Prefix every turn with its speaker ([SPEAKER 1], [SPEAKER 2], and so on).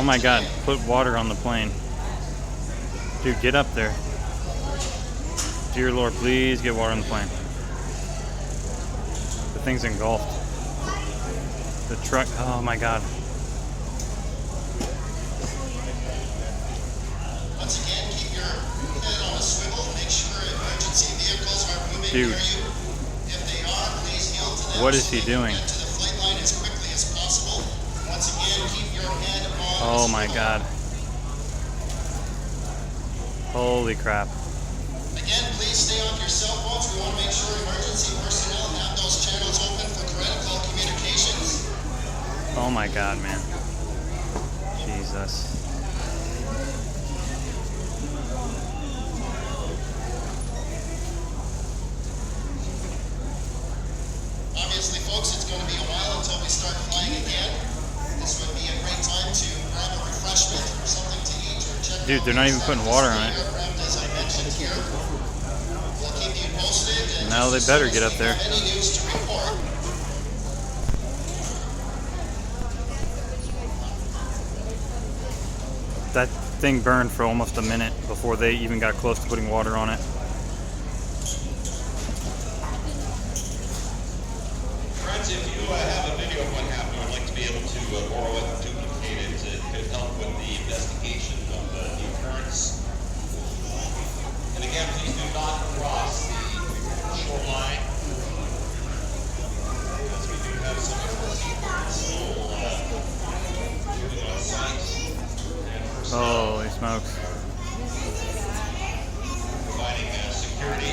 [SPEAKER 1] my God, put water on the plane. Dude, get up there. Dear Lord, please get water on the plane. The thing's engulfed. The truck, oh my God.
[SPEAKER 2] Once again, keep your head on a swivel. Make sure emergency vehicles are moving
[SPEAKER 1] Dude.
[SPEAKER 2] near you. If they are, please yield to them.
[SPEAKER 1] What is he doing?
[SPEAKER 2] Get to the flight line as quickly as possible. Once again, keep your head on
[SPEAKER 1] Oh
[SPEAKER 2] a
[SPEAKER 1] my
[SPEAKER 2] swivel.
[SPEAKER 1] God. Holy crap.
[SPEAKER 2] Again, please stay off your cell phones. We want to make sure emergency personnel have those channels open for critical communications.
[SPEAKER 1] Oh my God, man. Jesus.
[SPEAKER 2] Obviously, folks, it's going to be a while until we start flying again. This would be a great time to grab a refreshment or something to eat or check.
[SPEAKER 1] Dude, they're not even putting water on it.
[SPEAKER 2] Aircraft, as I mentioned here. We'll keep you posted. And
[SPEAKER 1] Now they better get up there.
[SPEAKER 2] Any news to report?
[SPEAKER 1] That thing burned for almost a minute before they even got close to putting water on it.
[SPEAKER 3] Friends, if you have a video of what happened, I'd like to be able to borrow it and duplicate it. It could help with the investigation of the occurrence. And again, please do not cross the shoreline, because we do have some emergency personnel on site.
[SPEAKER 1] Holy smokes.
[SPEAKER 3] Providing security.